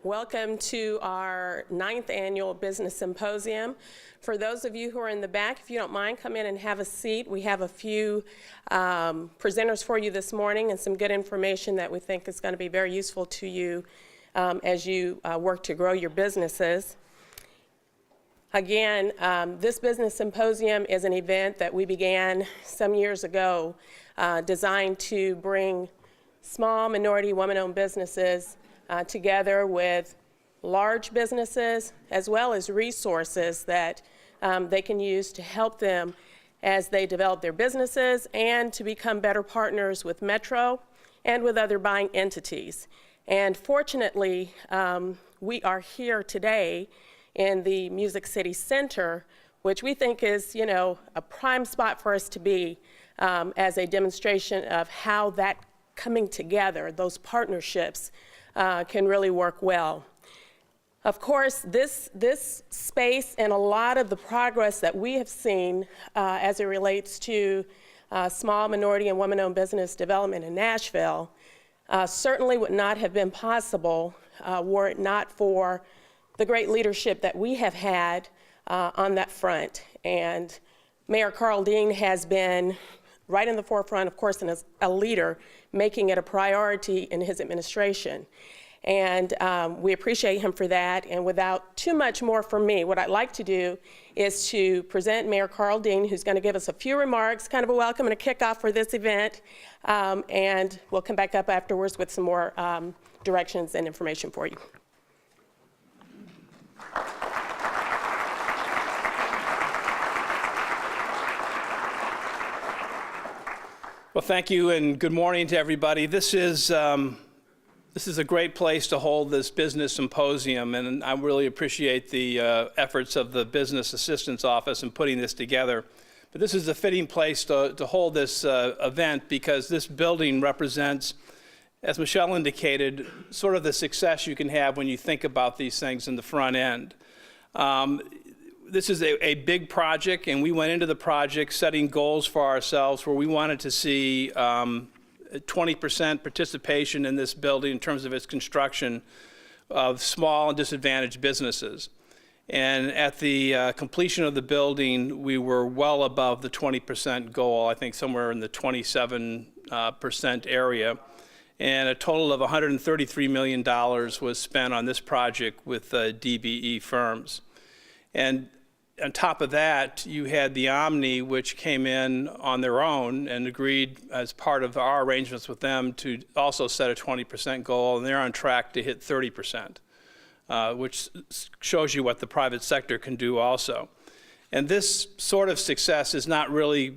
Welcome to our 9th annual Business Symposium. For those of you who are in the back, if you don't mind, come in and have a seat. We have a few presenters for you this morning and some good information that we think is going to be very useful to you as you work to grow your businesses. Again, this Business Symposium is an event that we began some years ago designed to bring small minority woman-owned businesses together with large businesses, as well as resources that they can use to help them as they develop their businesses and to become better partners with Metro and with other buying entities. And fortunately, we are here today in the Music City Center, which we think is, a prime spot for us to be as a demonstration of how that coming together, those partnerships, can really work well. Of course, this space and a lot of the progress that we have seen as it relates to small minority and woman-owned business development in Nashville certainly would not have been possible were it not for the great leadership that we have had on that front. And Mayor Carl Dean has been right in the forefront, of course, and as a leader, making it a priority in his administration. And we appreciate him for that. And without too much more from me, what I'd like to do is to present Mayor Carl Dean, who's going to give us a few remarks, kind of a welcome and a kickoff for this event. And we'll come back up afterwards with some more directions and information for you. Well, thank you, and good morning to everybody. This is a great place to hold this business symposium, and I really appreciate the efforts of the Business Assistance Office in putting this together. But this is a fitting place to hold this event because this building represents, as Michelle indicated, sort of the success you can have when you think about these things in the front end. This is a big project, and we went into the project setting goals for ourselves where we wanted to see 20% participation in this building in terms of its construction of small and disadvantaged businesses. And at the completion of the building, we were well above the 20% goal, I think somewhere in the 27% area. And a total of $133 million was spent on this project with DBE firms. And on top of that, you had the Omni, which came in on their own and agreed as part of our arrangements with them to also set a 20% goal, and they're on track to hit 30%, which shows you what the private sector can do also. And this sort of success is not really,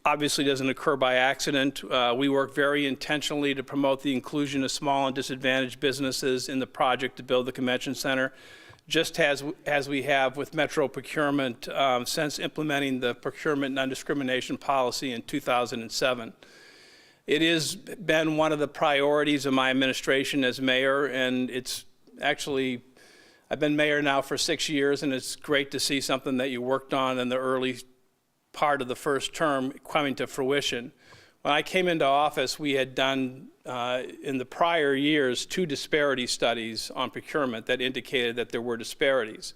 obviously doesn't occur by accident. We work very intentionally to promote the inclusion of small and disadvantaged businesses in the project to build the convention center, just as we have with Metro procurement since implementing the procurement non-discrimination policy in 2007. It has been one of the priorities of my administration as mayor, and it's actually, I've been mayor now for 6 years, and it's great to see something that you worked on in the early part of the first term coming to fruition. When I came into office, we had done in the prior years 2 disparity studies on procurement that indicated that there were disparities.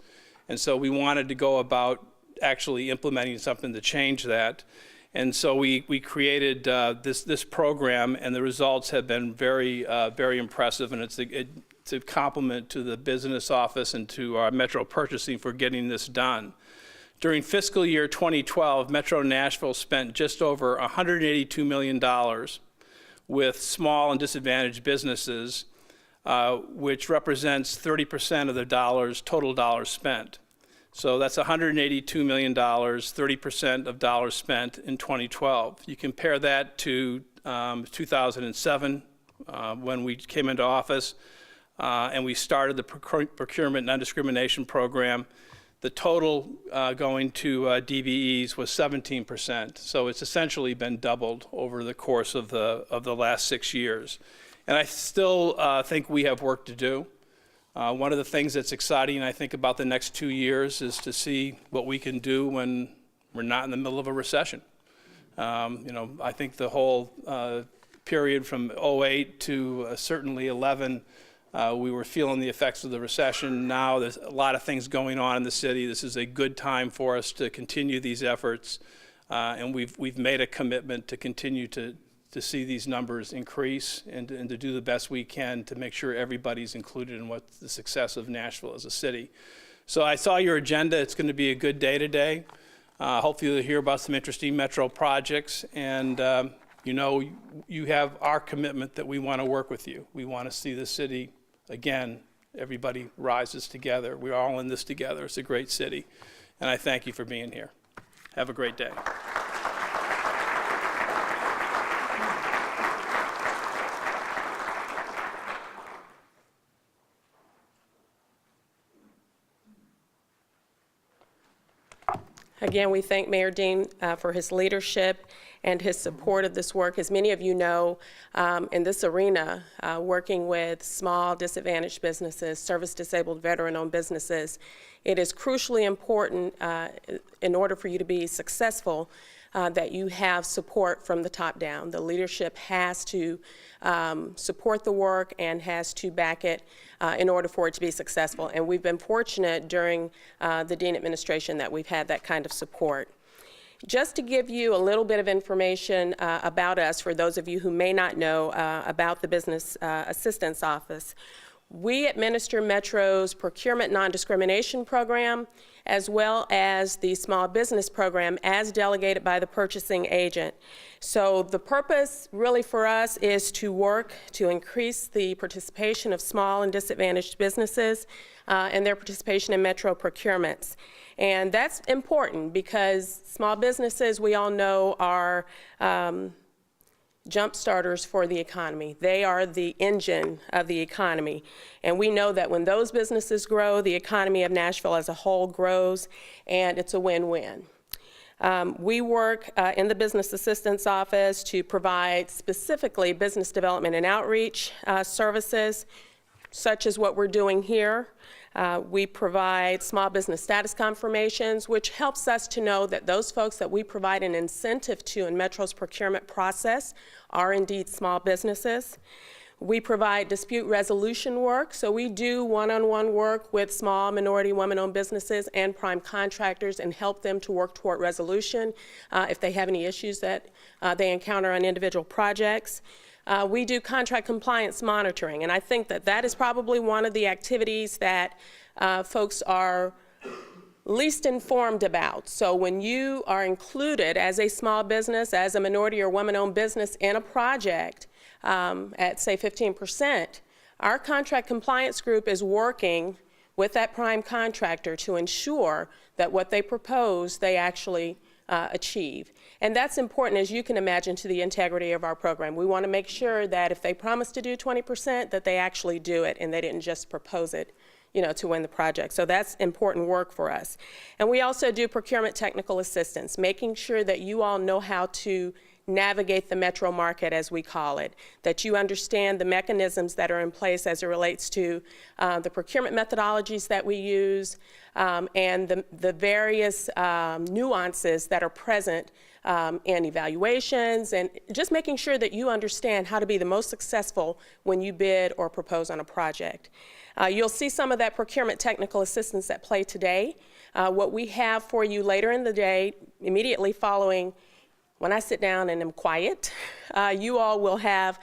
And so we wanted to go about actually implementing something to change that. And so we created this program, and the results have been very impressive, and it's a compliment to the business office and to our Metro purchasing for getting this done. During fiscal year 2012, Metro Nashville spent just over $182 million with small and disadvantaged businesses, which represents 30% of the total dollars spent. So that's $182 million, 30% of dollars spent in 2012. You compare that to 2007 when we came into office and we started the procurement non-discrimination program. The total going to DBEs was 17%. So it's essentially been doubled over the course of the last 6 years. And I still think we have work to do. One of the things that's exciting, I think, about the next 2 years is to see what we can do when we're not in the middle of a recession. I think the whole period from '08 to certainly '11 We were feeling the effects of the recession. Now there's a lot of things going on in the city. This is a good time for us to continue these efforts, and we've made a commitment to continue to see these numbers increase and to do the best we can to make sure everybody's included in what the success of Nashville as a city. So I saw your agenda. It's going to be a good day today. Hopefully you'll hear about some interesting metro projects, and you know, you have our commitment that we want to work with you. We want to see the city, again, everybody rises together. We're all in this together. It's a great city, and I thank you for being here. Have a great day. Again, we thank Mayor Dean for his leadership and his support of this work. As many of you know, in this arena, working with small disadvantaged businesses, service-disabled veteran-owned businesses, it is crucially important in order for you to be successful that you have support from the top down. The leadership has to support the work and has to back it in order for it to be successful. And we've been fortunate during the Dean administration that we've had that kind of support. Just to give you a little bit of information about us, for those of you who may not know about the Business Assistance Office, we administer Metro's procurement non-discrimination program, as well as the small business program as delegated by the purchasing agent. So the purpose really for us is to work to increase the participation of small and disadvantaged businesses and their participation in Metro procurements. And that's important because small businesses, we all know, are jump starters for the economy. They are the engine of the economy. And we know that when those businesses grow, the economy of Nashville as a whole grows, and it's a win-win. We work in the Business Assistance Office to provide specifically business development and outreach services, such as what we're doing here. We provide small business status confirmations, which helps us to know that those folks that we provide an incentive to in Metro's procurement process are indeed small businesses. We provide dispute resolution work, so we do one-on-one work with small, minority, women-owned businesses and prime contractors and help them to work toward resolution if they have any issues that they encounter on individual projects. We do contract compliance monitoring, and I think that that is probably one of the activities that folks are least informed about. So when you are included as a small business, as a minority or woman-owned business in a project at, say, 15%, our contract compliance group is working with that prime contractor to ensure that what they propose, they actually achieve. And that's important, as you can imagine, to the integrity of our program. We want to make sure that if they promise to do 20%, that they actually do it and they didn't just propose it, you know, to win the project. So that's important work for us. And we also do procurement technical assistance, making sure that you all know how to navigate the metro market, as we call it, that you understand the mechanisms that are in place as it relates to the procurement methodologies that we use and the various nuances that are present in evaluations, and just making sure that you understand how to be the most successful when you bid or propose on a project. You'll see some of that procurement technical assistance at play today. What we have for you later in the day, immediately following when I sit down and am quiet, you all will have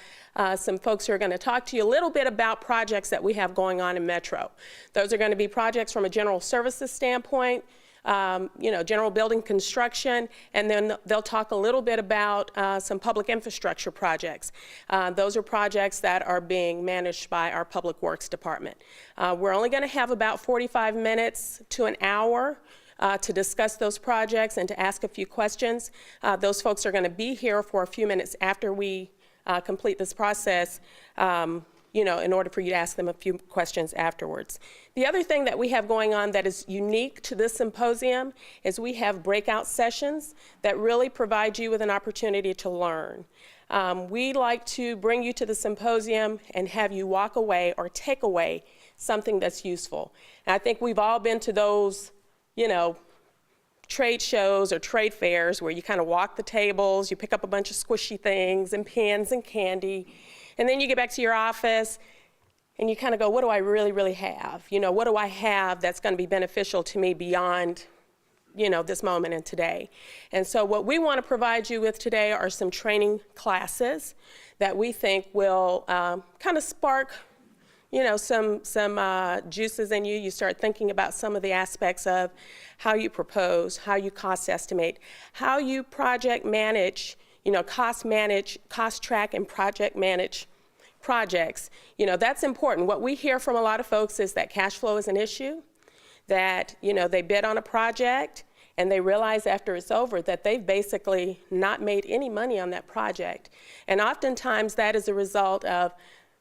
some folks who are going to talk to you a little bit about projects that we have going on in Metro. Those are going to be projects from a general services standpoint, you know, general building construction, and then they'll talk a little bit about some public infrastructure projects. Those are projects that are being managed by our Public Works Department. We're only going to have about 45 minutes to an hour to discuss those projects and to ask a few questions. Those folks are going to be here for a few minutes after we complete this process, you know, in order for you to ask them a few questions afterwards. The other thing that we have going on that is unique to this symposium is we have breakout sessions that really provide you with an opportunity to learn. We like to bring you to the symposium and have you walk away or take away something that's useful. And I think we've all been to those, you know, trade shows or trade fairs where you kind of walk the tables, you pick up a bunch of squishy things and pens and candy, and then you get back to your office and you kind of go, what do I really, really have? You know, what do I have that's going to be beneficial to me beyond, you know, this moment and today? And so what we want to provide you with today are some training classes that we think will kind of spark, you know, some juices in you. You start thinking about some of the aspects of how you propose, how you cost estimate, how you project manage, you know, cost track and project manage projects. You know, that's important. What we hear from a lot of folks is that cash flow is an issue, that, you know, they bid on a project and they realize after it's over that they've basically not made any money on that project. And oftentimes that is a result of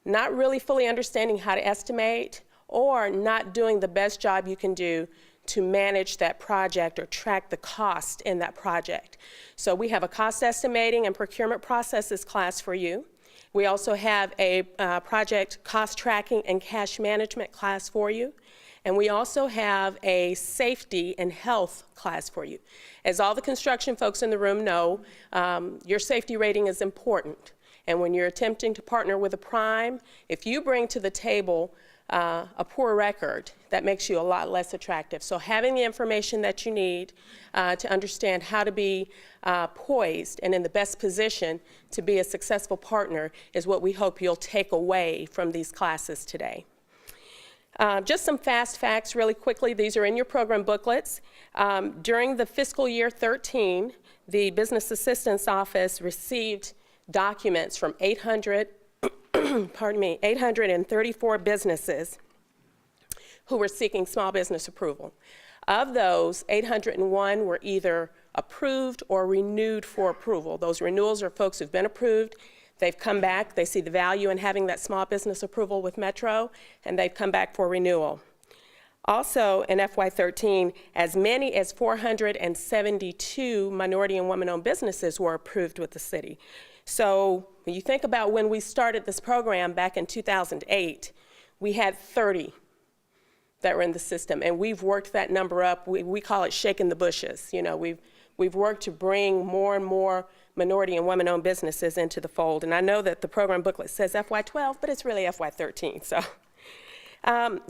not really fully understanding how to estimate or not doing the best job you can do to manage that project or track the cost in that project. So we have a cost estimating and procurement processes class for you. We also have a project cost tracking and cash management class for you. And we also have a safety and health class for you. As all the construction folks in the room know, your safety rating is important. And when you're attempting to partner with a prime, if you bring to the table a poor record, that makes you a lot less attractive. So having the information that you need to understand how to be poised and in the best position to be a successful partner is what we hope you'll take away from these classes today. Just some fast facts really quickly. These are in your program booklets. During the fiscal year 13, the Business Assistance Office received documents from 834 businesses who were seeking small business approval. Of those, 801 were either approved or renewed for approval. Those renewals are folks who've been approved, they've come back, they see the value in having that small business approval with Metro, and they've come back for renewal. Also, in FY13, as many as 472 minority and woman-owned businesses were approved with the city. So when you think about when we started this program back in 2008, we had 30 that were in the system, and we've worked that number up. We call it shaking the bushes. You know, we've worked to bring more and more minority and women-owned businesses into the fold. And I know that the program booklet says FY12, but it's really FY13. So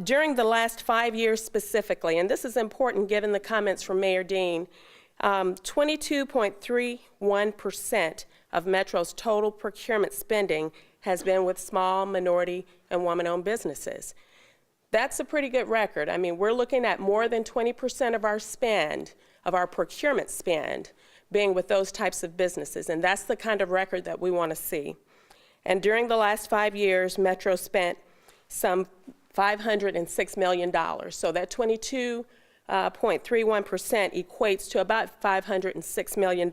during the last 5 years specifically, and this is important given the comments from Mayor Dean, 22.31% of Metro's total procurement spending has been with small, minority, and woman-owned businesses. That's a pretty good record. I mean, we're looking at more than 20% of our spend, of our procurement spend, being with those types of businesses, and that's the kind of record that we want to see. And during the last 5 years, Metro spent some $506 million. So that 22.31% equates to about $506 million,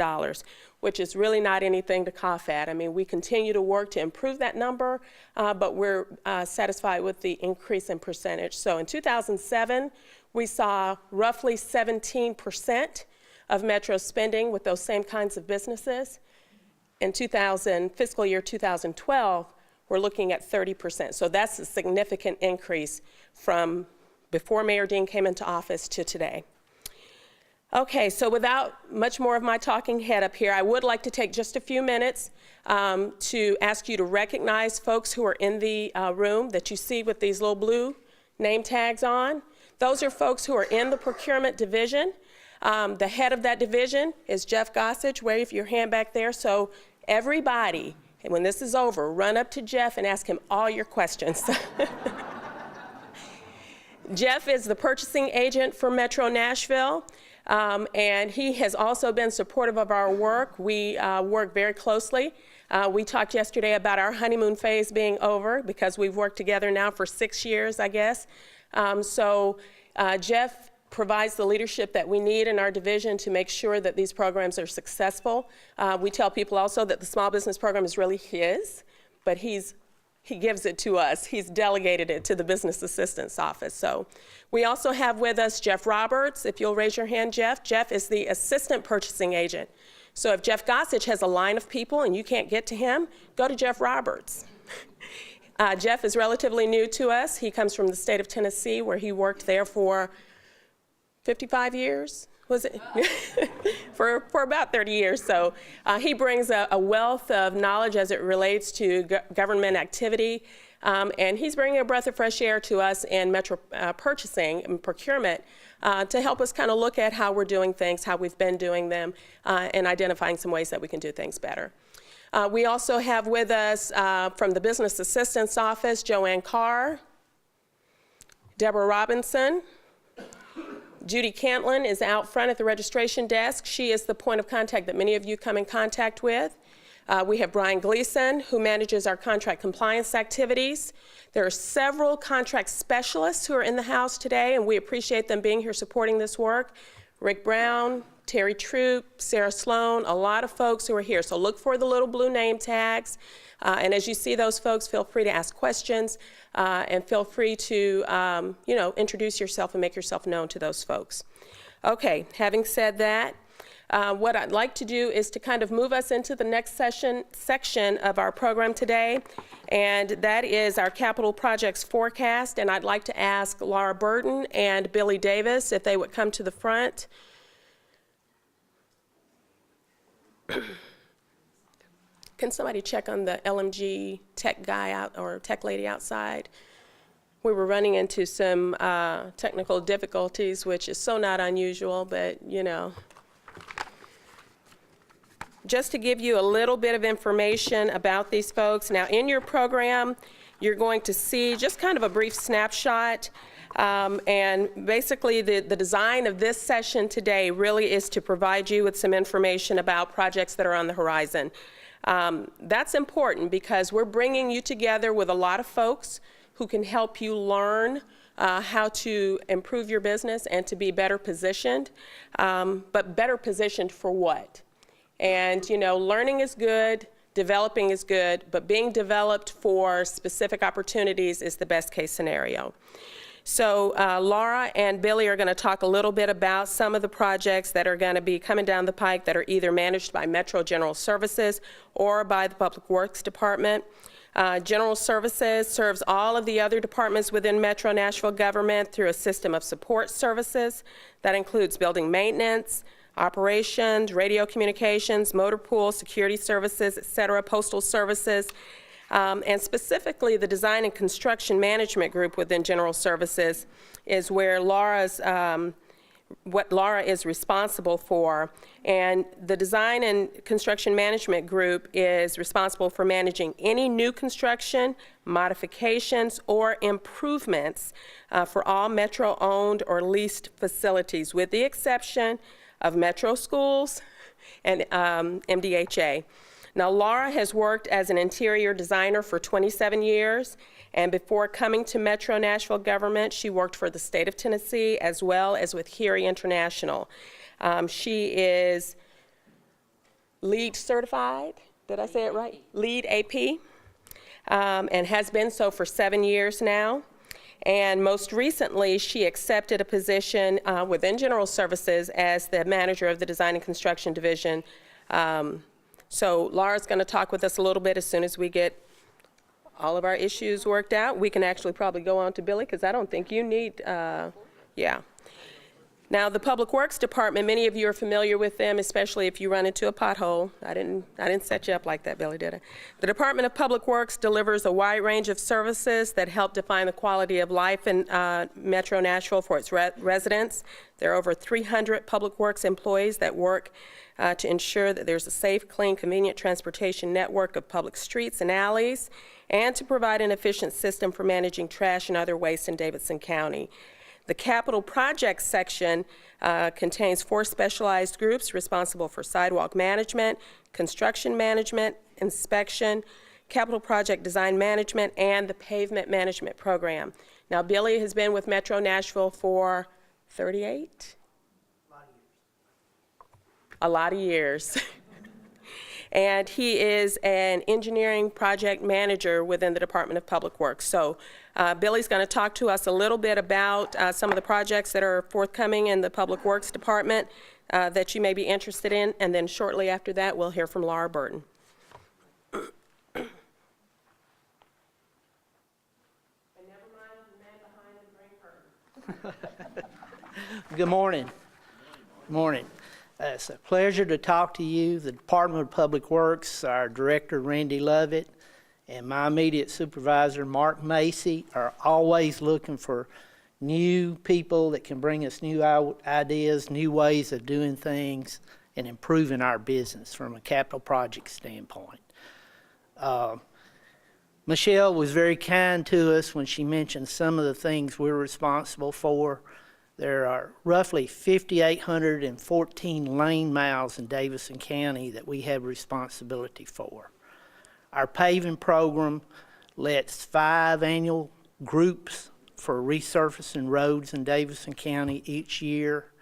which is really not anything to cough at. I mean, we continue to work to improve that number, but we're satisfied with the increase in percentage. So in 2007, we saw roughly 17% of Metro spending with those same kinds of businesses. In fiscal year 2012, we're looking at 30%. So that's a significant increase from before Mayor Dean came into office to today. Okay, so without much more of my talking head up here, I would like to take just a few minutes to ask you to recognize folks who are in the room that you see with these little blue name tags on. Those are folks who are in the procurement division. The head of that division is Jeff Gossage. Wave your hand back there. So everybody, and when this is over, run up to Jeff and ask him all your questions. Jeff is the purchasing agent for Metro Nashville, and he has also been supportive of our work. We work very closely. We talked yesterday about our honeymoon phase being over because we've worked together now for 6 years, I guess. Jeff provides the leadership that we need in our division to make sure that these programs are successful. We tell people also that the small business program is really his, but he gives it to us. He's delegated it to the Business Assistance Office. So we also have with us Jeff Roberts. If you'll raise your hand, Jeff. Jeff is the assistant purchasing agent. So if Jeff Gossage has a line of people and you can't get to him, go to Jeff Roberts. Jeff is relatively new to us. He comes from the state of Tennessee, where he worked there for 55 years, was it? for about 30 years. So he brings a wealth of knowledge as it relates to government activity. And he's bringing a breath of fresh air to us in Metro purchasing and procurement to help us kind of look at how we're doing things, how we've been doing them, and identifying some ways that we can do things better. We also have with us from the Business Assistance Office, Joanne Carr, Deborah Robinson. Judy Cantlin is out front at the registration desk. She is the point of contact that many of you come in contact with. We have Brian Gleason, who manages our contract compliance activities. There are several contract specialists who are in the house today, and we appreciate them being here supporting this work. Rick Brown, Terry Troop, Sarah Sloan, a lot of folks who are here. So look for the little blue name tags. And as you see those folks, feel free to ask questions and feel free to, introduce yourself and make yourself known to those folks. Okay, having said that, what I'd like to do is to kind of move us into the next section of our program today, and that is our capital projects forecast. And I'd like to ask Laura Burton and Billy Davis if they would come to the front. Can somebody check on the LMG tech guy out or tech lady outside? We were running into some technical difficulties, which is so not unusual, but you know. Just to give you a little bit of information about these folks. Now in your program, you're going to see just kind of a brief snapshot. And basically the design of this session today really is to provide you with some information about projects that are on the horizon. That's important because we're bringing you together with a lot of folks who can help you learn how to improve your business and to be better positioned. But better positioned for what? And you know, learning is good, developing is good, but being developed for specific opportunities is the best case scenario. So Laura and Billy are going to talk a little bit about some of the projects that are going to be coming down the pike that are either managed by Metro General Services or by the Public Works Department. General Services serves all of the other departments within Metro Nashville government through a system of support services that includes building maintenance, operations, radio communications, motor pool, security services, et cetera, postal services. And specifically, the design and construction management group within General Services is where what Laura is responsible for. And the design and construction management group is responsible for managing any new construction, modifications, or improvements for all Metro-owned or leased facilities, with the exception of Metro schools and MDHA. Now, Laura has worked as an interior designer for 27 years, and before coming to Metro Nashville government, she worked for the state of Tennessee as well as with Curie International. She is LEED certified, did I say it right? LEED AP, and has been so for 7 years now. And most recently, she accepted a position within General Services as the manager of the Design and Construction Division. So Laura's going to talk with us a little bit as soon as we get all of our issues worked out. We can actually probably go on to Billy because I don't think you need, yeah. Now the Public Works Department, many of you are familiar with them, especially if you run into a pothole. I didn't set you up like that, Billy, did I? The Department of Public Works delivers a wide range of services that help define the quality of life in Metro Nashville for its residents. There are over 300 Public Works employees that work to ensure that there's a safe, clean, convenient transportation network of public streets and alleys, and to provide an efficient system for managing trash and other waste in Davidson County. The capital projects section contains 4 specialized groups responsible for sidewalk management, construction management, inspection, capital project design management, and the pavement management program. Now, Billy has been with Metro Nashville for 38? A lot of years. And he is an engineering project manager within the Department of Public Works. So Billy's going to talk to us a little bit about some of the projects that are forthcoming in the Public Works Department that you may be interested in, and then shortly after that we'll hear from Laura Burton. And never mind the man behind the green curtain. Good morning. Good morning. It's a pleasure to talk to you. The Department of Public Works, our director, Randy Lovett, and my immediate supervisor, Mark Macy, are always looking for new people that can bring us new ideas, new ways of doing things, and improving our business from a capital project standpoint. Michelle was very kind to us when she mentioned some of the things we're responsible for. There are roughly 5,814 lane miles in Davidson County that we have responsibility for. Our paving program lets 5 annual groups for resurfacing roads in Davidson County each year.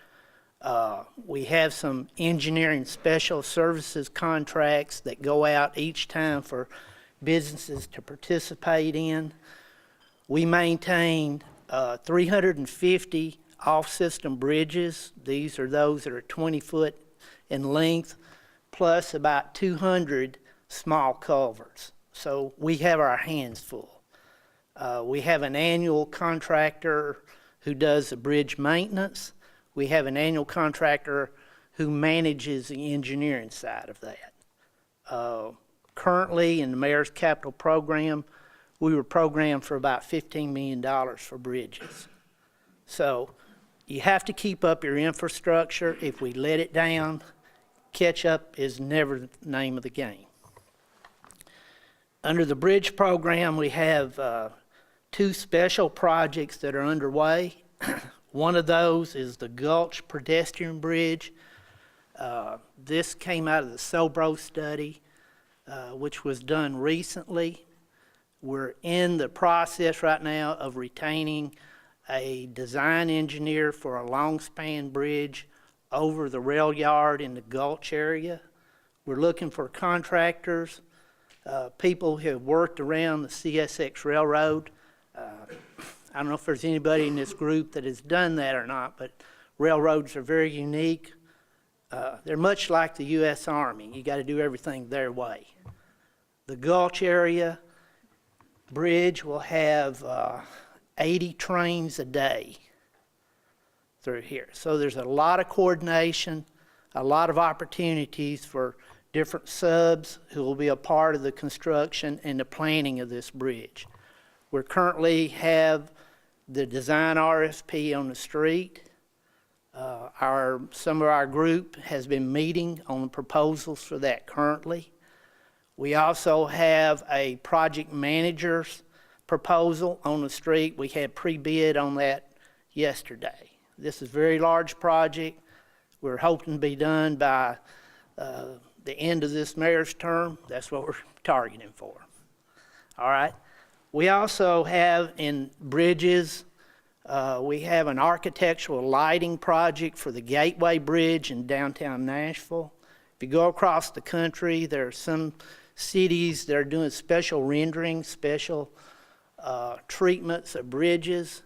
We have some engineering special services contracts that go out each time for businesses to participate in. We maintain 350 off-system bridges. These are those that are 20 foot in length, plus about 200 small culverts. So we have our hands full. We have an annual contractor who does the bridge maintenance. We have an annual contractor who manages the engineering side of that. Currently, in the mayor's capital program, we were programmed for about $15 million for bridges. So you have to keep up your infrastructure. If we let it down, catch up is never the name of the game. Under the bridge program, we have 2 special projects that are underway. One of those is the Gulch Pedestrian Bridge. This came out of the Sobro study, which was done recently. We're in the process right now of retaining a design engineer for a long span bridge over the rail yard in the Gulch area. We're looking for contractors, people who have worked around the CSX Railroad. I don't know if there's anybody in this group that has done that or not, but railroads are very unique. They're much like the U.S. Army. You got to do everything their way. The Gulch area bridge will have 80 trains a day through here. So there's a lot of coordination, a lot of opportunities for different subs who will be a part of the construction and the planning of this bridge. We currently have the design RFP on the street. Some of our group has been meeting on proposals for that currently. We also have a project manager's proposal on the street. We had pre-bid on that yesterday. This is a very large project. We're hoping to be done by the end of this mayor's term. That's what we're targeting for. All right. We also have in bridges, we have an architectural lighting project for the Gateway Bridge in downtown Nashville. If you go across the country, there are some cities that are doing special renderings, special treatments of bridges,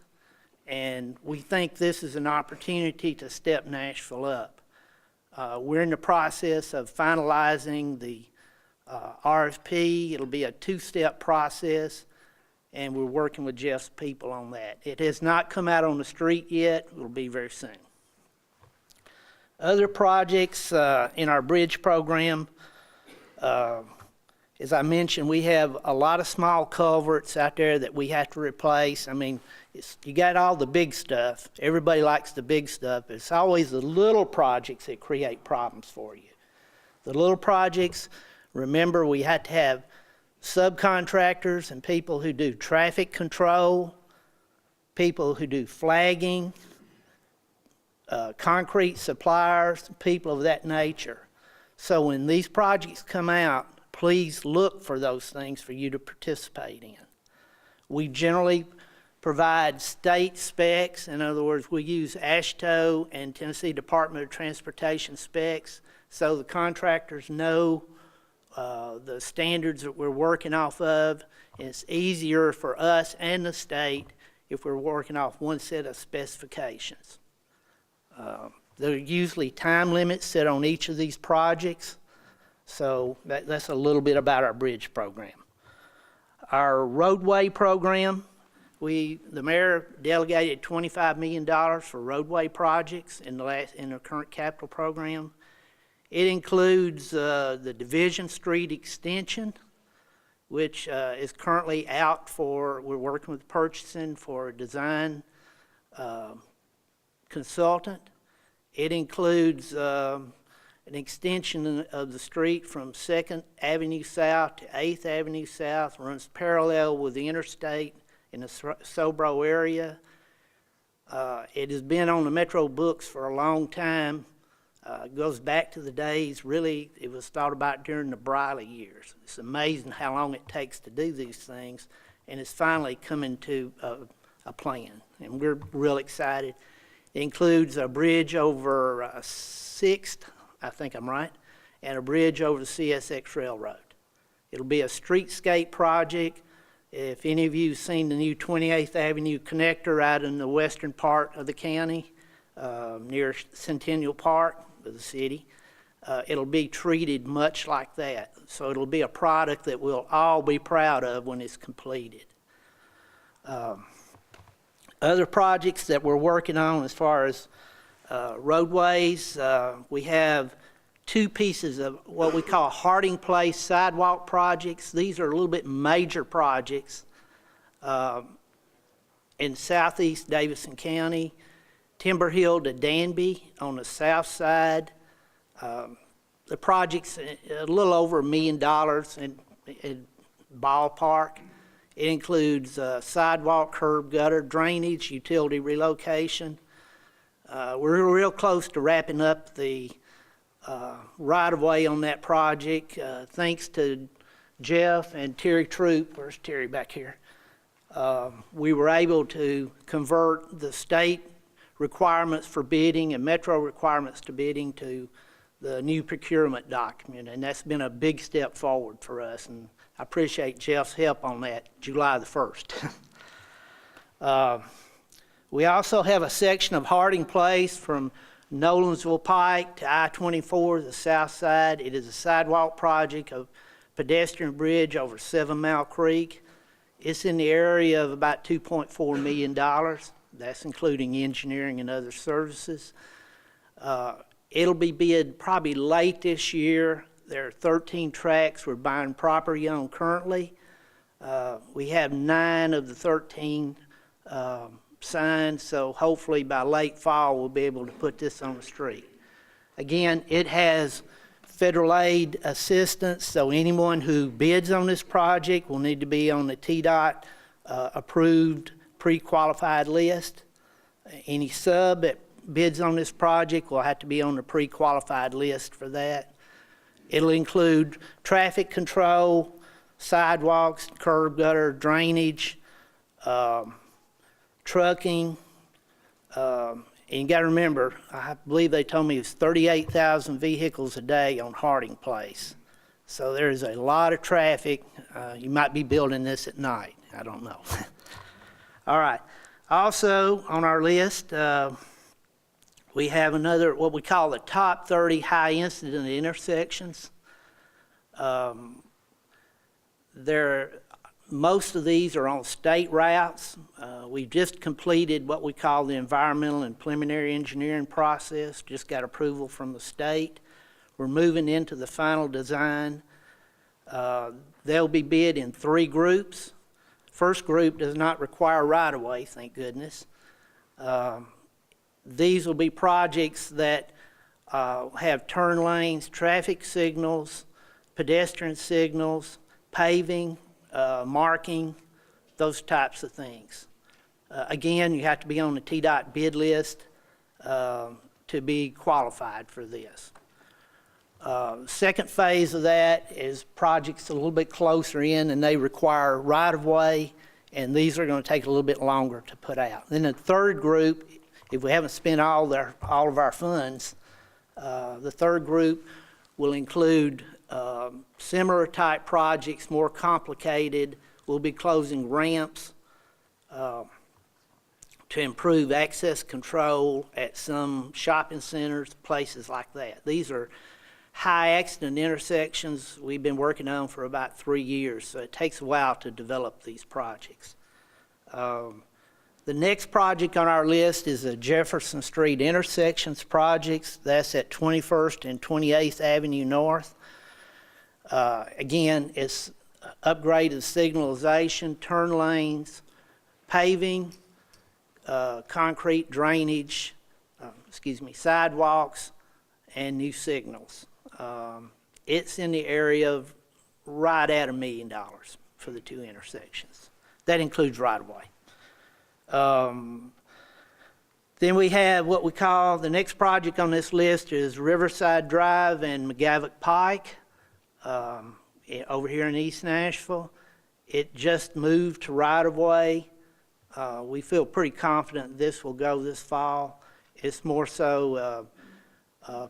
and we think this is an opportunity to step Nashville up. We're in the process of finalizing the RFP. It'll be a 2-step process, and we're working with Jeff's people on that. It has not come out on the street yet. It'll be very soon. Other projects in our bridge program, as I mentioned, we have a lot of small culverts out there that we have to replace. I mean, you got all the big stuff. Everybody likes the big stuff. It's always the little projects that create problems for you. The little projects, remember, we had to have subcontractors and people who do traffic control, people who do flagging, concrete suppliers, people of that nature. So when these projects come out, please look for those things for you to participate in. We generally provide state specs. In other words, we use AASHTO and Tennessee Department of Transportation specs so the contractors know the standards that we're working off of. It's easier for us and the state if we're working off one set of specifications. There are usually time limits set on each of these projects, so that's a little bit about our bridge program. Our roadway program, the mayor delegated $25 million for roadway projects in the current capital program. It includes the Division Street extension. which is currently out for, we're working with purchasing for a design consultant. It includes an extension of the street from 2nd Avenue South to 8th Avenue South, runs parallel with the interstate in the Sobro area. It has been on the Metro books for a long time. It goes back to the days, really, it was thought about during the Briley years. It's amazing how long it takes to do these things, and it's finally coming to a plan, and we're real excited. It includes a bridge over 6th, I think I'm right, and a bridge over the CSX Railroad. It'll be a streetscape project. If any of you have seen the new 28th Avenue connector out in the western part of the county, near Centennial Park of the city, it'll be treated much like that. So it'll be a product that we'll all be proud of when it's completed. Other projects that we're working on as far as roadways, we have 2 pieces of what we call Harding Place sidewalk projects. These are a little bit major projects in southeast Davidson County. Timber Hill to Danby on the south side. The project's a little over $1 million in ballpark. It includes sidewalk, curb, gutter, drainage, utility relocation. We're real close to wrapping up the right-of-way on that project. Thanks to Jeff and Terry Troop, where's Terry back here? We were able to convert the state requirements for bidding and Metro requirements to bidding to the new procurement document, and that's been a big step forward for us, and I appreciate Jeff's help on that, July the 1st. We also have a section of Harding Place from Nolensville Pike to I-24, the south side. It is a sidewalk project of pedestrian bridge over 7 Mile Creek. It's in the area of about $2.4 million. That's including engineering and other services. It'll be bid probably late this year. There are 13 tracks we're buying property on currently. We have 9 of the 13 signed, so hopefully by late fall we'll be able to put this on the street. Again, it has federal aid assistance, so anyone who bids on this project will need to be on the TDOT approved pre-qualified list. Any sub that bids on this project will have to be on the pre-qualified list for that. It'll include traffic control, sidewalks, curb gutter, drainage, trucking. And you got to remember, I believe they told me it's 38,000 vehicles a day on Harding Place. So there's a lot of traffic. You might be building this at night. I don't know. All right. Also on our list, we have another, what we call the top 30 high incident intersections. Most of these are on state routes. We've just completed what we call the environmental and preliminary engineering process, just got approval from the state. We're moving into the final design. They'll be bid in 3 groups. First group does not require right-of-way, thank goodness. These will be projects that have turn lanes, traffic signals, pedestrian signals, paving, marking, those types of things. Again, you have to be on the TDOT bid list to be qualified for this. Second phase of that is projects a little bit closer in and they require right-of-way, and these are going to take a little bit longer to put out. Then the third group, if we haven't spent all of our funds, the third group will include similar type projects, more complicated. We'll be closing ramps to improve access control at some shopping centers, places like that. These are high accident intersections we've been working on for about 3 years, so it takes a while to develop these projects. The next project on our list is the Jefferson Street intersections projects. That's at 21st and 28th Avenue North. Again, it's upgrade of signalization, turn lanes, paving, concrete drainage, sidewalks, and new signals. It's in the area of right at $1 million for the 2 intersections. That includes right-of-way. Then we have what we call, the next project on this list is Riverside Drive and McGavock Pike over here in East Nashville. It just moved to right-of-way. We feel pretty confident this will go this fall. It's more so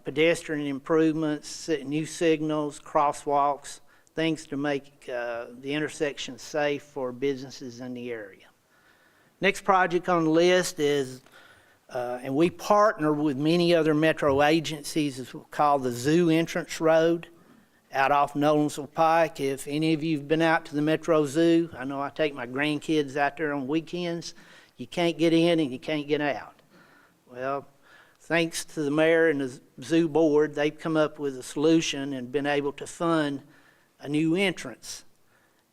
pedestrian improvements, new signals, crosswalks, things to make the intersection safe for businesses in the area. Next project on the list is, and we partner with many other metro agencies, is called the Zoo Entrance Road out off Nolensville Pike. If any of you have been out to the Metro Zoo, I know I take my grandkids out there on weekends, you can't get in and you can't get out. Well, thanks to the mayor and the zoo board, they've come up with a solution and been able to fund a new entrance.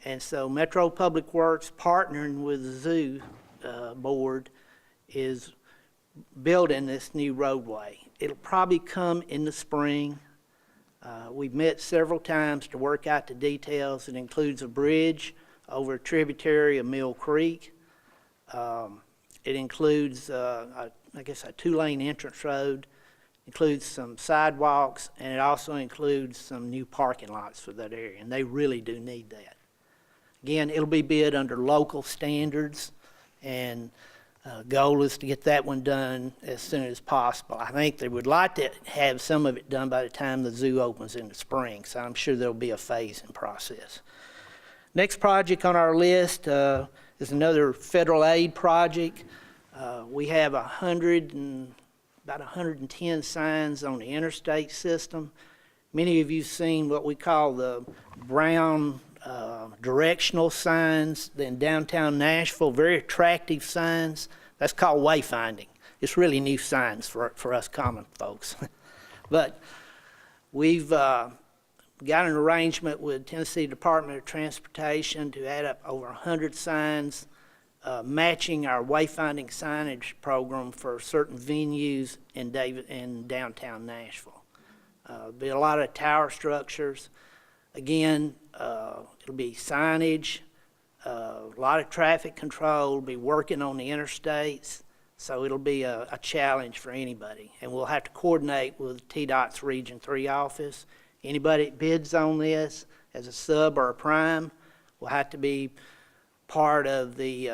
And so Metro Public Works, partnering with the zoo board, is building this new roadway. It'll probably come in the spring. We've met several times to work out the details. It includes a bridge over a tributary of Mill Creek. It includes, a 2-lane entrance road, includes some sidewalks, and it also includes some new parking lots for that area, and they really do need that. Again, it'll be bid under local standards, and goal is to get that one done as soon as possible. I think they would like to have some of it done by the time the zoo opens in the spring, so I'm sure there'll be a phasing process. Next project on our list is another federal aid project. We have about 110 signs on the interstate system. Many of you have seen what we call the brown directional signs in downtown Nashville, very attractive signs. That's called wayfinding. It's really new signs for us common folks. But we've got an arrangement with Tennessee Department of Transportation to add up over 100 signs matching our wayfinding signage program for certain venues in downtown Nashville. There'll be a lot of tower structures. Again, it'll be signage, a lot of traffic control. We'll be working on the interstates, so it'll be a challenge for anybody. And we'll have to coordinate with TDOT's Region 3 office. Anybody that bids on this as a sub or a prime will have to be part of the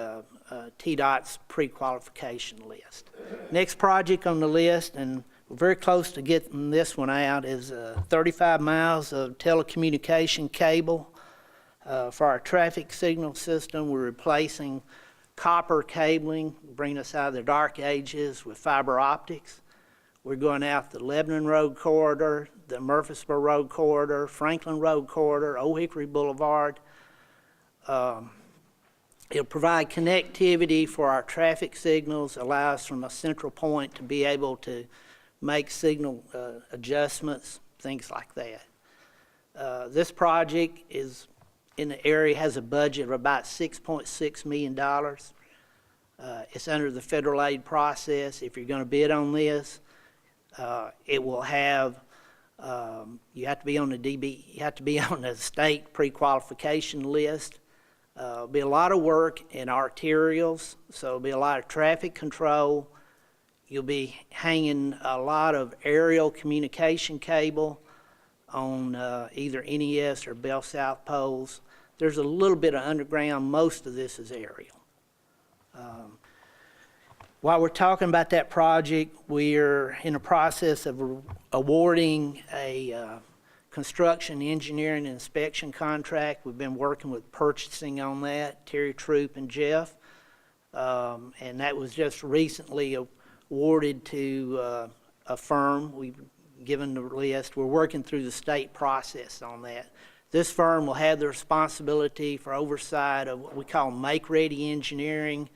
TDOT's pre-qualification list. Next project on the list, and we're very close to getting this one out, is 35 miles of telecommunication cable for our traffic signal system. We're replacing copper cabling, bringing us out of the dark ages with fiber optics. We're going out the Lebanon Road corridor, the Murfreesboro Road corridor, Franklin Road corridor, Old Hickory Boulevard. It'll provide connectivity for our traffic signals, allow us from a central point to be able to make signal adjustments, things like that. This project is in the area, has a budget of about $6.6 million. It's under the federal aid process. If you're going to bid on this, it will have, you have to be on the state pre-qualification list. There'll be a lot of work in arterials, so there'll be a lot of traffic control. You'll be hanging a lot of aerial communication cable on either NES or Bell South poles. There's a little bit of underground. Most of this is aerial. While we're talking about that project, we're in the process of awarding a construction, engineering, and inspection contract. We've been working with purchasing on that, Terry Troop and Jeff. And that was just recently awarded to a firm. We've given the list. We're working through the state process on that. This firm will have the responsibility for oversight of what we call make-ready engineering,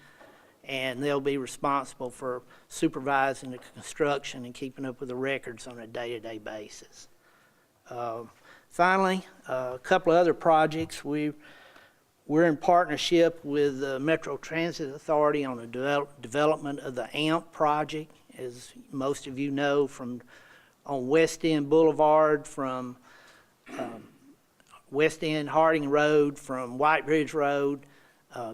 and they'll be responsible for supervising the construction and keeping up with the records on a day-to-day basis. Finally, a couple of other projects. We're in partnership with the Metro Transit Authority on the development of the AMP project. As most of you know, on West End Boulevard, from West End Harding Road, from White Ridge Road,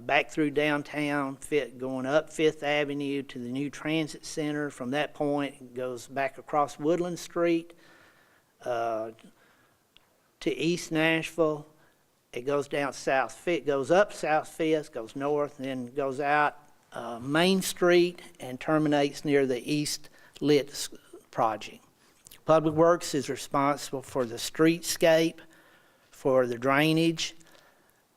back through downtown, going up Fifth Avenue to the new transit center. From that point, it goes back across Woodland Street to East Nashville. It goes down it goes up South Fifth, goes north, and then goes out Main Street and terminates near the East Lit project. Public Works is responsible for the streetscape, for the drainage.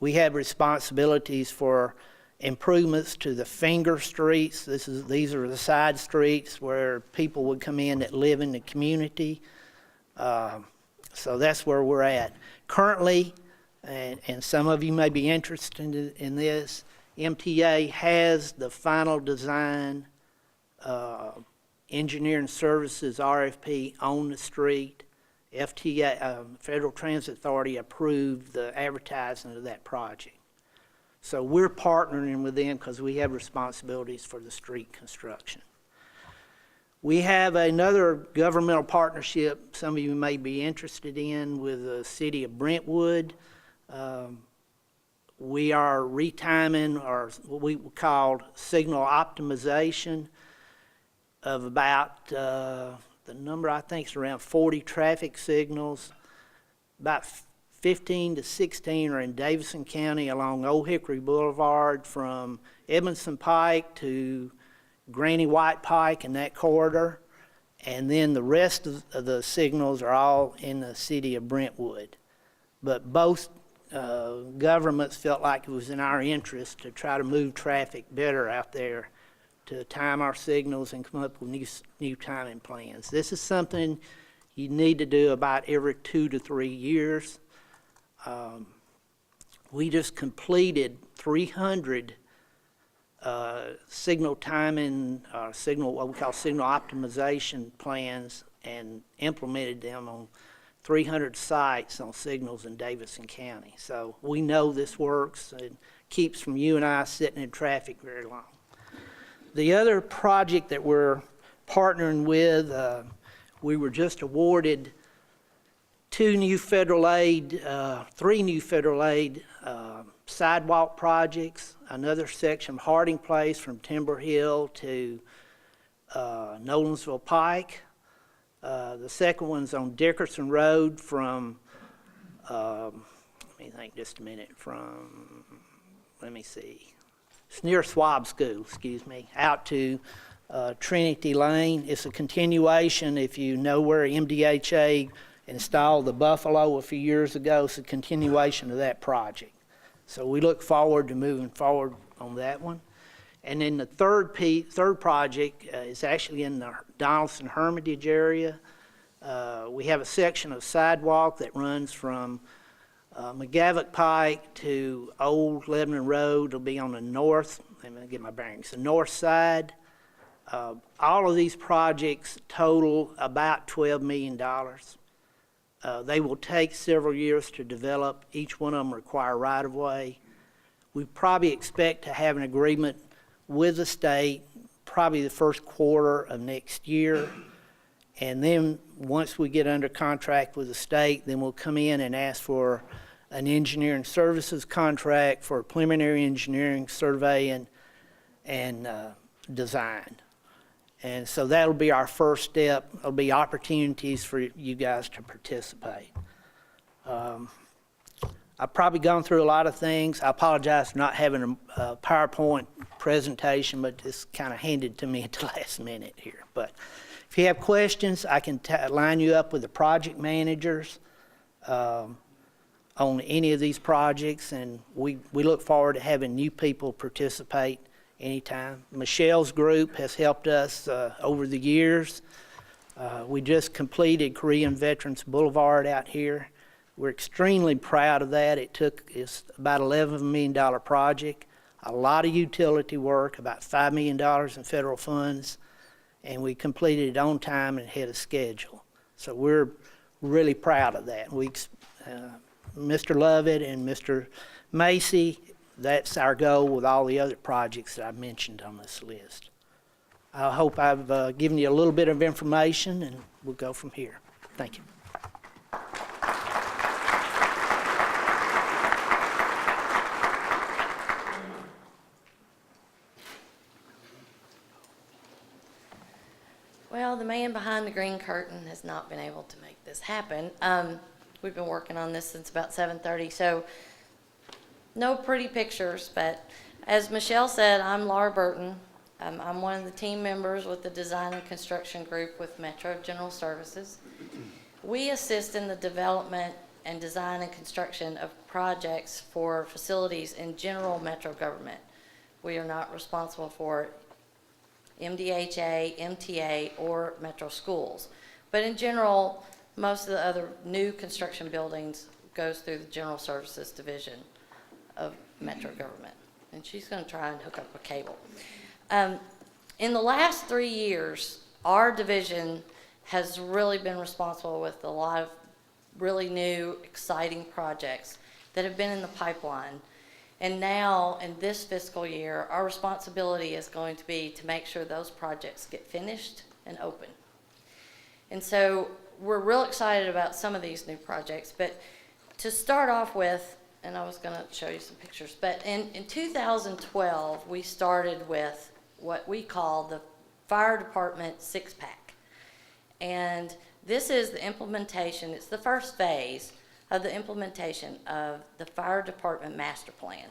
We have responsibilities for improvements to the finger streets. These are the side streets where people would come in that live in the community. So that's where we're at. Currently, and some of you may be interested in this, MTA has the final design engineering services RFP on the street. FTA, Federal Transit Authority, approved the advertising of that project. So we're partnering with them because we have responsibilities for the street construction. We have another governmental partnership some of you may be interested in with the city of Brentwood. We are retiming, or what we call signal optimization, of about the number I think is around 40 traffic signals. About 15 to 16 are in Davidson County along Old Hickory Boulevard from Edmondson Pike to Granny White Pike in that corridor. And then the rest of the signals are all in the city of Brentwood. But both governments felt like it was in our interest to try to move traffic better out there, to time our signals and come up with new timing plans. This is something you need to do about every 2 to 3 years. We just completed 300 signal timing, what we call signal optimization plans, and implemented them on 300 sites on signals in Davidson County. So we know this works. It keeps from you and I sitting in traffic very long. The other project that we're partnering with, we were just awarded 3 new federal aid sidewalk projects, another section of Harding Place from Timber Hill to Nolensville Pike. The second one's on Dickerson Road from, let me think just a minute, it's near Swab School, out to Trinity Lane. It's a continuation. If you know where MDHA installed the Buffalo a few years ago, it's a continuation of that project. So we look forward to moving forward on that one. And then the third project is actually in the Donaldson Hermitage area. We have a section of sidewalk that runs from McGavock Pike to Old Lebanon Road. It'll be on the north, let me get my bearings, the north side. All of these projects total about $12 million. They will take several years to develop. Each one of them require right-of-way. We probably expect to have an agreement with the state probably the first quarter of next year. And then once we get under contract with the state, then we'll come in and ask for an engineering services contract for preliminary engineering, surveying, and design. And so that'll be our first step. There'll be opportunities for you guys to participate. I've probably gone through a lot of things. I apologize for not having a PowerPoint presentation, but it's kind of handed to me at the last minute here. But if you have questions, I can line you up with the project managers on any of these projects, and we look forward to having new people participate anytime. Michelle's group has helped us over the years. We just completed Korean Veterans Boulevard out here. We're extremely proud of that. It's about $11 million project, a lot of utility work, about $5 million in federal funds, and we completed it on time and ahead of schedule. So we're really proud of that. We Mr. Lovett and Mr. Macy, that's our goal with all the other projects that I mentioned on this list. I hope I've given you a little bit of information, and we'll go from here. Thank you. Well, the man behind the green curtain has not been able to make this happen. We've been working on this since about 7:30, so no pretty pictures, but as Michelle said, I'm Laura Burton. I'm one of the team members with the Design and Construction Group with Metro General Services. We assist in the development and design and construction of projects for facilities in general Metro government. We are not responsible for MDHA, MTA, or Metro schools. But in general, most of the other new construction buildings goes through the General Services Division of Metro government. And she's going to try and hook up a cable. In the last 3 years, our division has really been responsible with a lot of really new, exciting projects that have been in the pipeline. And now, in this fiscal year, our responsibility is going to be to make sure those projects get finished and open. And so we're real excited about some of these new projects. But to start off with, and I was going to show you some pictures, but in 2012, we started with what we call the Fire Department six-pack. And this is the implementation, it's the first phase of the implementation of the Fire Department Master Plan.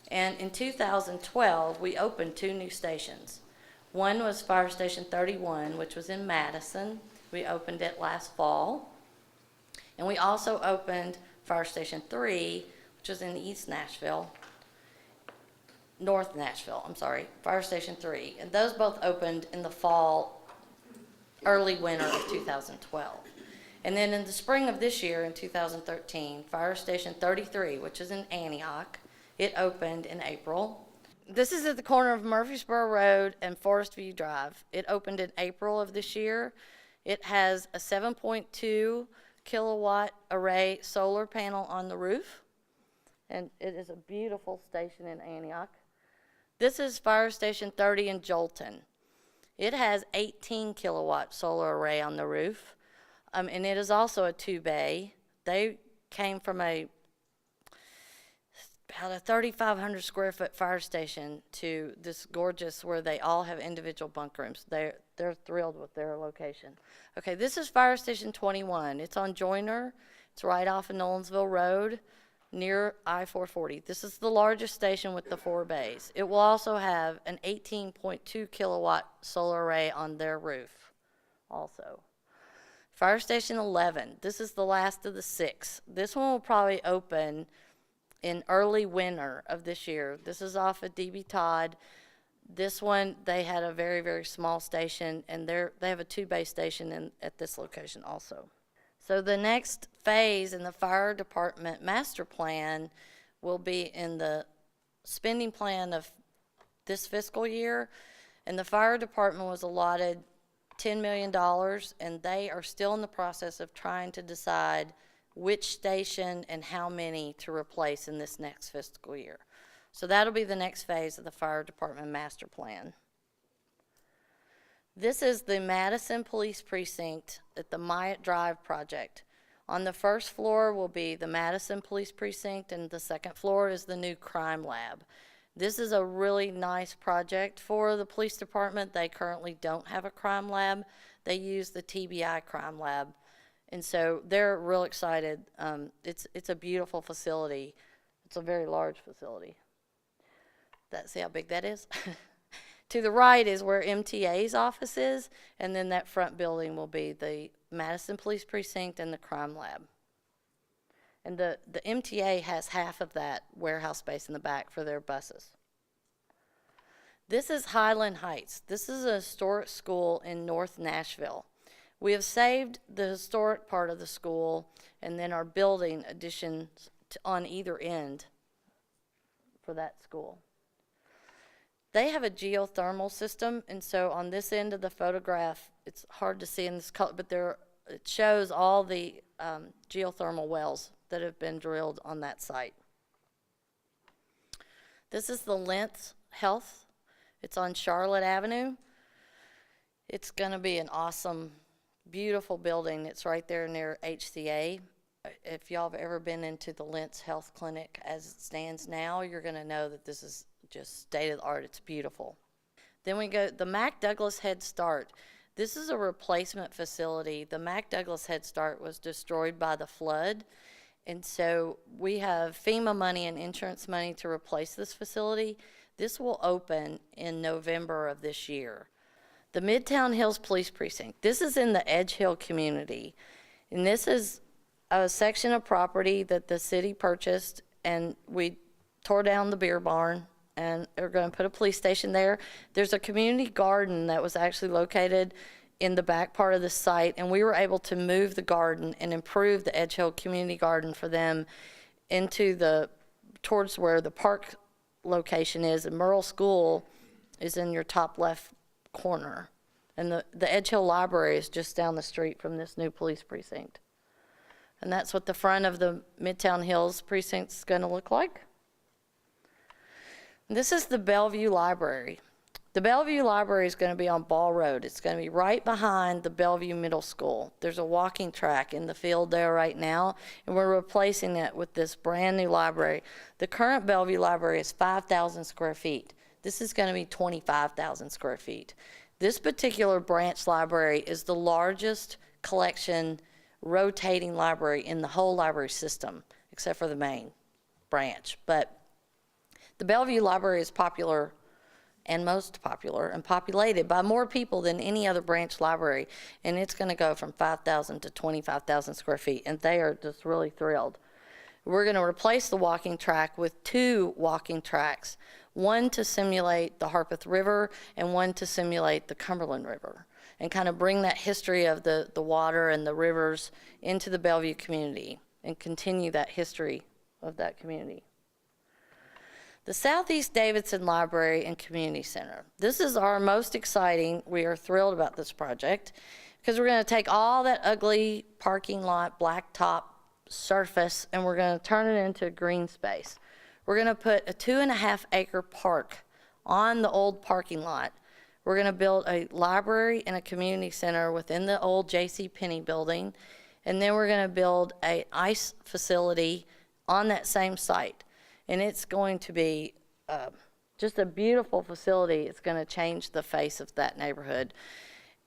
And in 2012, we opened 2 new stations. One was Fire Station 31, which was in Madison. We opened it last fall. And we also opened Fire Station 3, which was in East Nashville, North Nashville, I'm sorry, Fire Station 3. And those both opened in the fall, early winter of 2012. And then in the spring of this year, in 2013, Fire Station 33, which is in Antioch, it opened in April. This is at the corner of Murfreesboro Road and Forest View Drive. It opened in April of this year. It has a 7.2 kilowatt array solar panel on the roof. And it is a beautiful station in Antioch. This is Fire Station 30 in Jolton. It has 18 kilowatt solar array on the roof. And it is also a 2-bay. They came from about a 3,500 square foot fire station to this gorgeous where they all have individual bunk rooms. They're thrilled with their location. Okay, this is Fire Station 21. It's on Joyner. It's right off of Nolensville Road near I-440. This is the largest station with the 4 bays. It will also have an 18.2 kilowatt solar array on their roof also. Fire Station 11, this is the last of the 6. This one will probably open in early winter of this year. This is off of DB Todd. This one, they had a very, very small station, and they have a 2-bay station at this location also. So the next phase in the Fire Department Master Plan will be in the spending plan of this fiscal year, and the Fire Department was allotted $10 million, and they are still in the process of trying to decide which station and how many to replace in this next fiscal year. So that'll be the next phase of the Fire Department Master Plan. This is the Madison Police Precinct at the Myatt Drive project. On the first floor will be the Madison Police Precinct, and the second floor is the new crime lab. This is a really nice project for the police department. They currently don't have a crime lab. They use the TBI crime lab. And so they're real excited. It's a beautiful facility. It's a very large facility. See how big that is? To the right is where MTA's office is, and then that front building will be the Madison Police Precinct and the crime lab. And the MTA has half of that warehouse space in the back for their buses. This is Highland Heights. This is a historic school in North Nashville. We have saved the historic part of the school and then are building additions on either end for that school. They have a geothermal system, and so on this end of the photograph, it's hard to see in this color, but it shows all the geothermal wells that have been drilled on that site. This is the Lentz Health. It's on Charlotte Avenue. It's going to be an awesome, beautiful building. It's right there near HCA. If y'all have ever been into the Lentz Health Clinic as it stands now, you're going to know that this is just state of the art. It's beautiful. Then we go, the Mac Douglas Head Start. This is a replacement facility. The Mac Douglas Head Start was destroyed by the flood. And so we have FEMA money and insurance money to replace this facility. This will open in November of this year. The Midtown Hills Police Precinct. This is in the Edge Hill community. And this is a section of property that the city purchased, and we tore down the beer barn, and they're going to put a police station there. There's a community garden that was actually located in the back part of the site, and we were able to move the garden and improve the Edge Hill Community Garden for them towards where the park location is. And Merle School is in your top left corner. And the Edge Hill Library is just down the street from this new police precinct. And that's what the front of the Midtown Hills precinct is going to look like. This is the Bellevue Library. The Bellevue Library is going to be on Ball Road. It's going to be right behind the Bellevue Middle School. There's a walking track in the field there right now, and we're replacing it with this brand new library. The current Bellevue Library is 5,000 square feet. This is going to be 25,000 square feet. This particular branch library is the largest collection rotating library in the whole library system, except for the main branch. But the Bellevue Library is popular and most popular and populated by more people than any other branch library. And it's going to go from 5,000 to 25,000 square feet. And they are just really thrilled. We're going to replace the walking track with 2 walking tracks, one to simulate the Harpeth River and one to simulate the Cumberland River, and kind of bring that history of the water and the rivers into the Bellevue community and continue that history of that community. The Southeast Davidson Library and Community Center. This is our most exciting. We are thrilled about this project because we're going to take all that ugly parking lot, blacktop surface, and we're going to turn it into green space. We're going to put a 2.5-acre park on the old parking lot. We're going to build a library and a community center within the old J.C. Penney building, and then we're going to build an ice facility on that same site. And it's going to be just a beautiful facility. It's going to change the face of that neighborhood.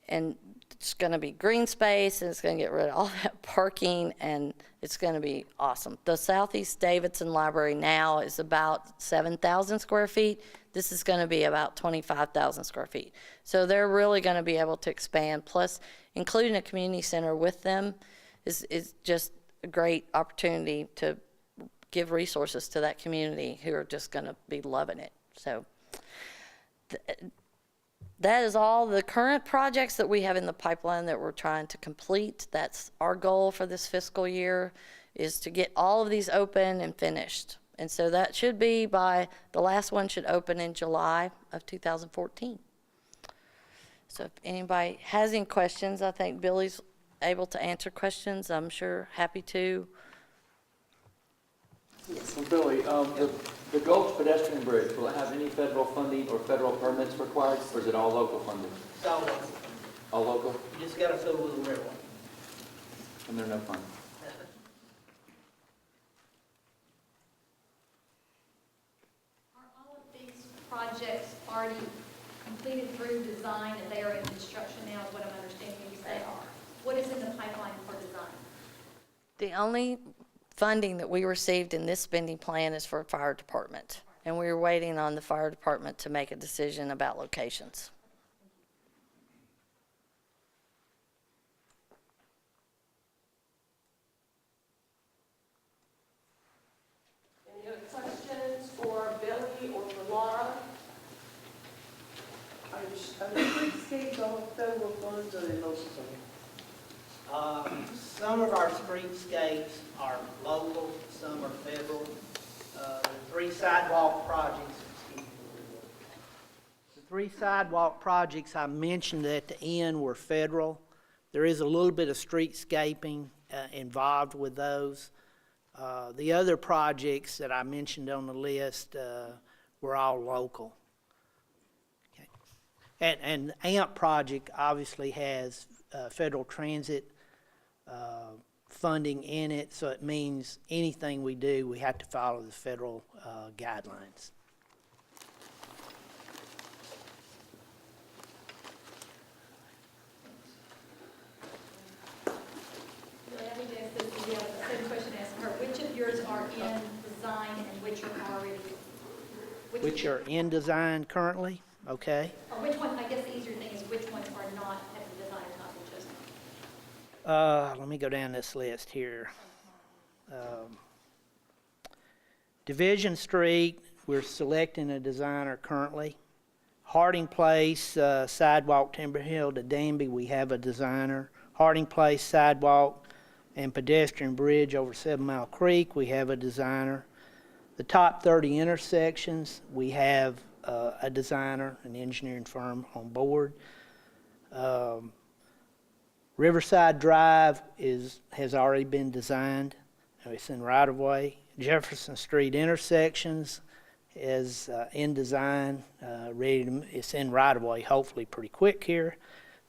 And it's going to be green space, and it's going to get rid of all that parking, and it's going to be awesome. The Southeast Davidson Library now is about 7,000 square feet. This is going to be about 25,000 square feet. So they're really going to be able to expand. Plus, including a community center with them is just a great opportunity to give resources to that community who are just going to be loving it. So that is all the current projects that we have in the pipeline that we're trying to complete. That's our goal for this fiscal year, is to get all of these open and finished. And so that should be the last one should open in July of 2014. So if anybody has any questions, I think Billy's able to answer questions. I'm sure happy to. So Billy, the Gulch pedestrian bridge, will it have any federal funding or federal permits required, or is it all local funding? It's all local. All local? You just got to fill with the railroad. And there are no funds? Are all of these projects already completed through design and they are in construction now, is what I'm understanding you say are? What is in the pipeline for design? The only funding that we received in this spending plan is for fire department. And we were waiting on the fire department to make a decision about locations. Any other questions for Billy or for Laura? Are the streetscapes all federal funds or they local funds? Some of our streetscapes are local, some are federal. The 3 sidewalk projects, the 3 sidewalk projects I mentioned at the end were federal. There is a little bit of streetscaping involved with those. The other projects that I mentioned on the list were all local. Okay. And AMP project obviously has federal transit funding in it, so it means anything we do, we have to follow the federal guidelines. Let me ask this again, the same question I asked her. Which of yours are in design and which are already? Which are in design currently, okay? Or which one, I guess the easier thing is which ones are not at the design, not in just. Let me go down this list here. Division Street, we're selecting a designer currently. Harding Place, sidewalk Timber Hill to Danby, we have a designer. Harding Place sidewalk and pedestrian bridge over 7 Mile Creek, we have a designer. The top 30 intersections, we have a designer, an engineering firm on board. Riverside Drive has already been designed. It's in right-of-way. Jefferson Street intersections is in design, it's in right-of-way, hopefully pretty quick here.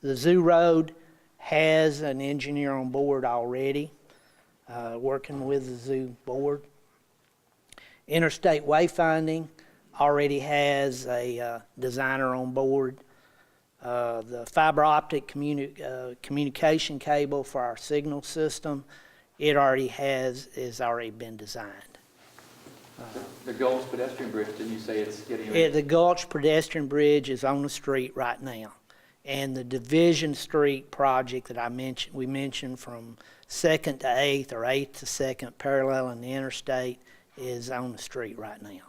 The Zoo Road has an engineer on board already, working with the zoo board. Interstate Wayfinding already has a designer on board. The fiber optic communication cable for our signal system, is already been designed. The Gulch pedestrian bridge, didn't you say it's getting ready? The Gulch pedestrian bridge is on the street right now. And the Division Street project that we mentioned from 2nd to 8th or 8th to 2nd parallel in the interstate is on the street right now.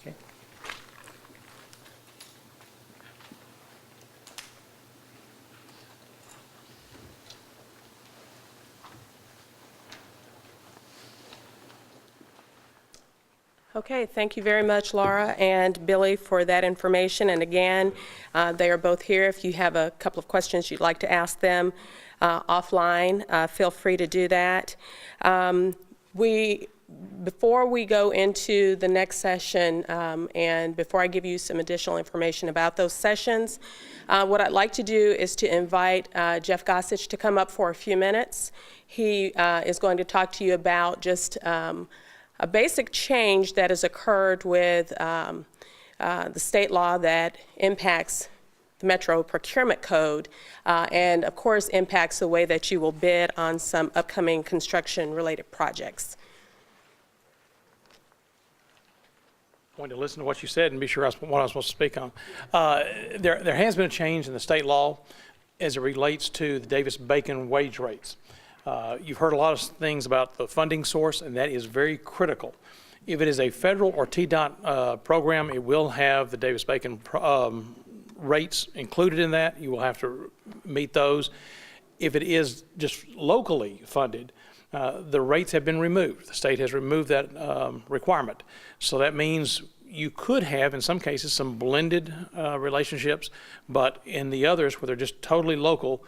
Okay. Okay, thank you very much, Laura and Billy, for that information. And again, they are both here. If you have a couple of questions you'd like to ask them offline, feel free to do that. Before we go into the next session, and before I give you some additional information about those sessions, what I'd like to do is to invite Jeff Gossage to come up for a few minutes. He is going to talk to you about just a basic change that has occurred with the state law that impacts the Metro Procurement Code, and of course impacts the way that you will bid on some upcoming construction-related projects. I wanted to listen to what you said and be sure what I was supposed to speak on. There has been a change in the state law as it relates to the Davis-Bacon wage rates. You've heard a lot of things about the funding source, and that is very critical. If it is a federal or TDOT program, it will have the Davis-Bacon rates included in that. You will have to meet those. If it is just locally funded, the rates have been removed. The state has removed that requirement. So that means you could have, in some cases, some blended relationships, but in the others where they're just totally local,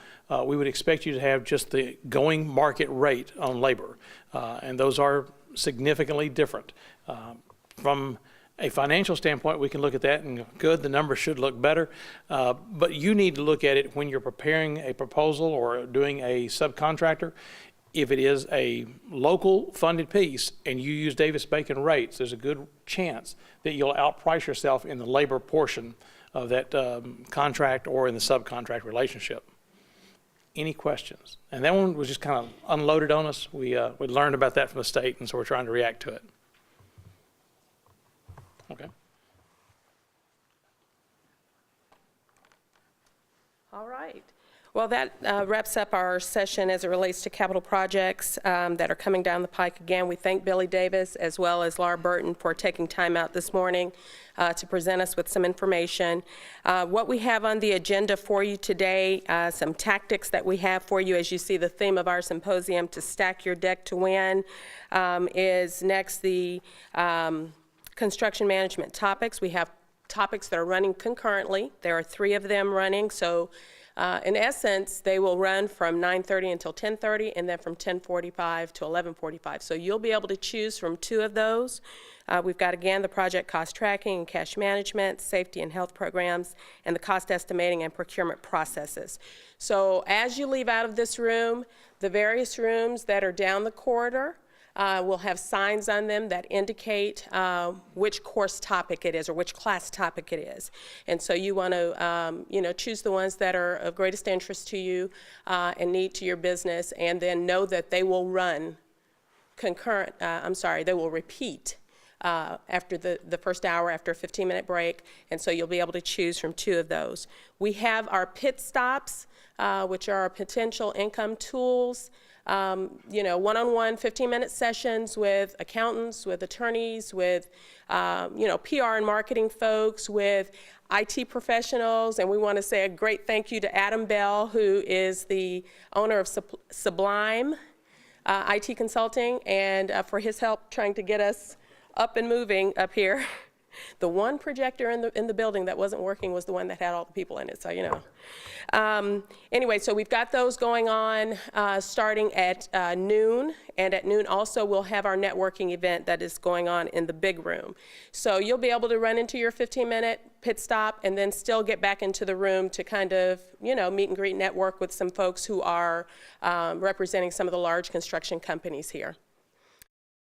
we would expect you to have just the going market rate on labor. And those are significantly different. From a financial standpoint, we can look at that and go, good, the numbers should look better. But you need to look at it when you're preparing a proposal or doing a subcontractor. If it is a local funded piece and you use Davis-Bacon rates, there's a good chance that you'll outprice yourself in the labor portion of that contract or in the subcontract relationship. Any questions? And that one was just kind of unloaded on us. We learned about that from the state, and so we're trying to react to it. Okay. All right. Well, that wraps up our session as it relates to capital projects that are coming down the pike. Again, we thank Billy Davis as well as Laura Burton for taking time out this morning to present us with some information. What we have on the agenda for you today, some tactics that we have for you. As you see, the theme of our symposium, To Stack Your Deck to Win, is next the construction management topics. We have topics that are running concurrently. There are 3 of them running, so in essence, they will run from 9:30 until 10:30, and then from 10:45 to 11:45. So you'll be able to choose from 2 of those. We've got, again, the project cost tracking and cash management, safety and health programs, and the cost estimating and procurement processes. So as you leave out of this room, the various rooms that are down the corridor will have signs on them that indicate which course topic it is or which class topic it is. And so you want to, choose the ones that are of greatest interest to you and need to your business, and then know that they will run they will repeat after the first hour, after a 15-minute break, and so you'll be able to choose from 2 of those. We have our pit stops, which are our potential income tools. One-on-one 15-minute sessions with accountants, with attorneys, with, PR and marketing folks, with IT professionals, and we want to say a great thank you to Adam Bell, who is the owner of Sublime IT Consulting, and for his help trying to get us up and moving up here. The one projector in the building that wasn't working was the one that had all the people in it, so you know. Anyway, so we've got those going on starting at noon, and at noon also we'll have our networking event that is going on in the big room. So you'll be able to run into your 15-minute pit stop and then still get back into the room to kind of, meet and greet, network with some folks who are representing some of the large construction companies here.